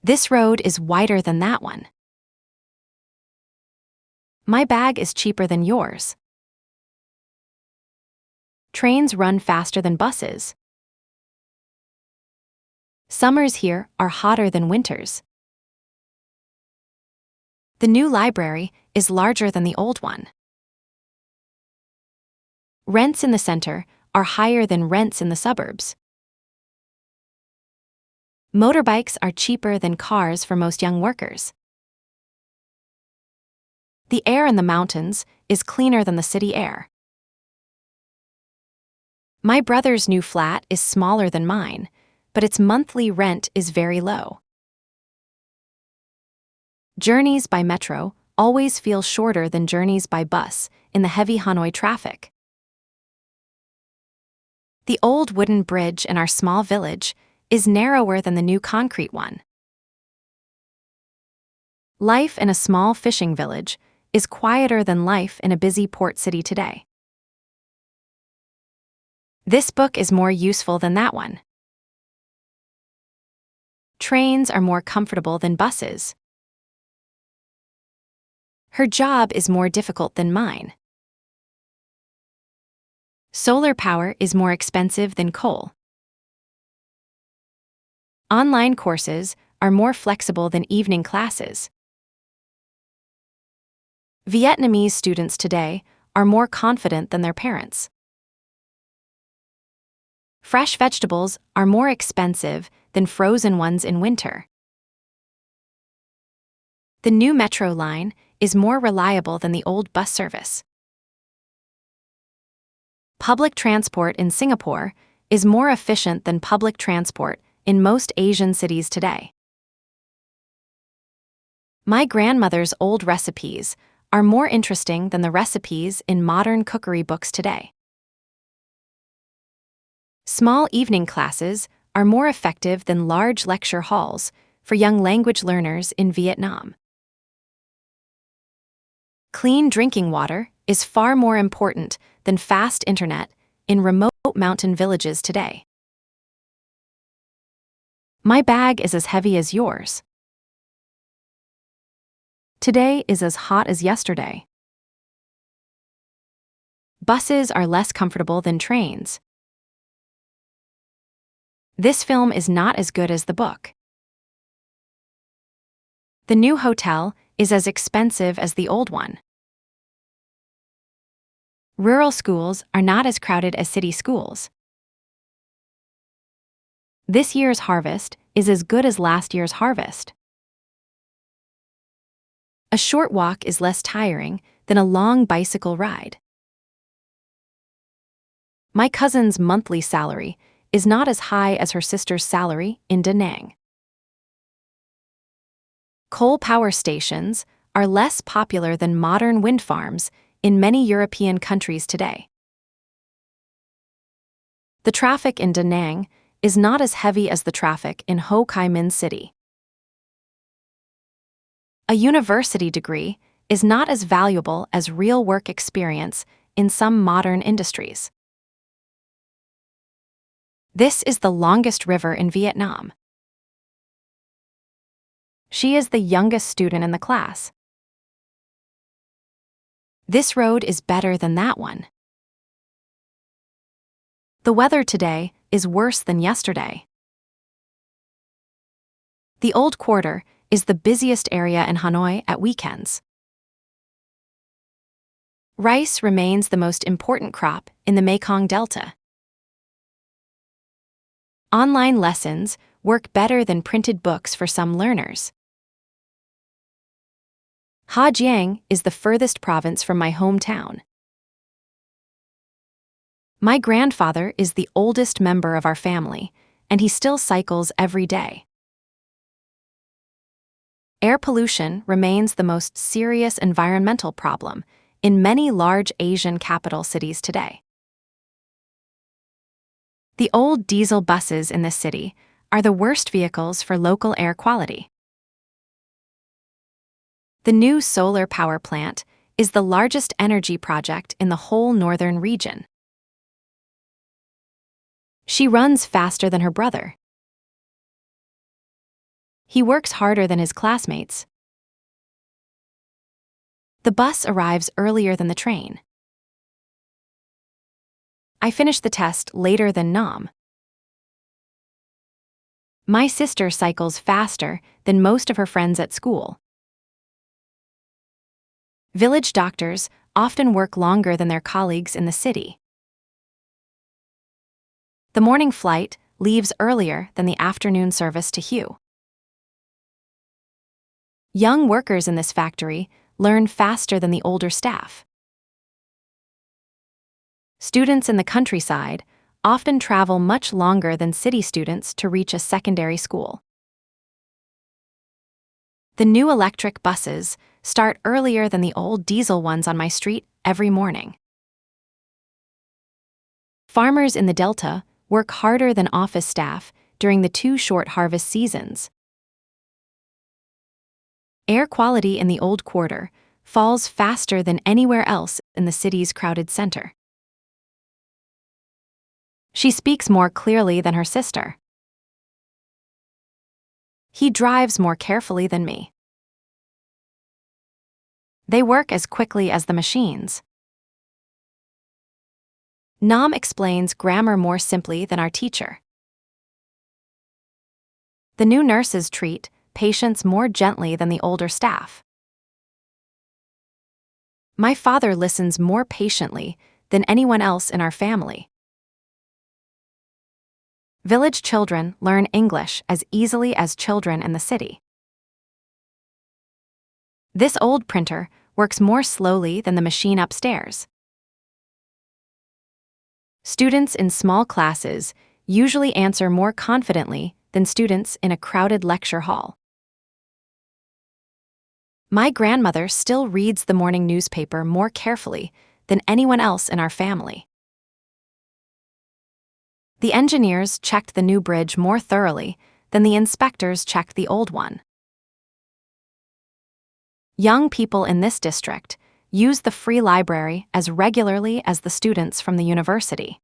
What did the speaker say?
This road is wider than that one. My bag is cheaper than yours. Trains run faster than buses. Summers here are hotter than winters. The new library is larger than the old one. Rents in the center are higher than rents in the suburbs. Motorbikes are cheaper than cars for most young workers. The air in the mountains is cleaner than the city air. My brother's new flat is smaller than mine, but its monthly rent is very low. Journeys by metro always feel shorter than journeys by bus in the heavy Hanoi traffic. The old wooden bridge in our small village is narrower than the new concrete one. Life in a small fishing village is quieter than life in a busy port city today. This book is more useful than that one. Trains are more comfortable than buses. Her job is more difficult than mine. Solar power is more expensive than coal. Online courses are more flexible than evening classes. Vietnamese students today are more confident than their parents. Fresh vegetables are more expensive than frozen ones in winter. The new metro line is more reliable than the old bus service. Public transport in Singapore is more efficient than public transport in most Asian cities today. My grandmother's old recipes are more interesting than the recipes in modern cookery books today. Small evening classes are more effective than large lecture halls for young language learners in Vietnam. Clean drinking water is far more important than fast internet in remote mountain villages today. My bag is as heavy as yours. Today is as hot as yesterday. Buses are less comfortable than trains. This film is not as good as the book. The new hotel is as expensive as the old one. Rural schools are not as crowded as city schools. This year's harvest is as good as last year's harvest. A short walk is less tiring than a long bicycle ride. My cousin's monthly salary is not as high as her sister's salary in Da Nang. Coal power stations are less popular than modern wind farms in many European countries today. The traffic in Da Nang is not as heavy as the traffic in Ho Chi Minh City. A university degree is not as valuable as real work experience in some modern industries. This is the longest river in Vietnam. She is the youngest student in the class. This road is better than that one. The weather today is worse than yesterday. The Old Quarter is the busiest area in Hanoi at weekends. Rice remains the most important crop in the Mekong Delta. Online lessons work better than printed books for some learners. Ha Giang is the furthest province from my hometown. My grandfather is the oldest member of our family, and he still cycles every day. Air pollution remains the most serious environmental problem in many large Asian capital cities today. The old diesel buses in this city are the worst vehicles for local air quality. The new solar power plant is the largest energy project in the whole northern region. She runs faster than her brother. He works harder than his classmates. The bus arrives earlier than the train. I finish the test later than Nam. My sister cycles faster than most of her friends at school. Village doctors often work longer than their colleagues in the city. The morning flight leaves earlier than the afternoon service to Hugh. Young workers in this factory learn faster than the older staff. Students in the countryside often travel much longer than city students to reach a secondary school. The new electric buses start earlier than the old diesel ones on my street every morning. Farmers in the Delta work harder than office staff during the 2 short harvest seasons. Air quality in the Old Quarter falls faster than anywhere else in the city's crowded center. She speaks more clearly than her sister. He drives more carefully than me. They work as quickly as the machines. Nam explains grammar more simply than our teacher. The new nurses treat patients more gently than the older staff. My father listens more patiently than anyone else in our family. Village children learn English as easily as children in the city. This old printer works more slowly than the machine upstairs. Students in small classes usually answer more confidently than students in a crowded lecture hall. My grandmother still reads the morning newspaper more carefully than anyone else in our family. The engineers checked the new bridge more thoroughly than the inspectors checked the old one. Young people in this district use the free library as regularly as the students from the university.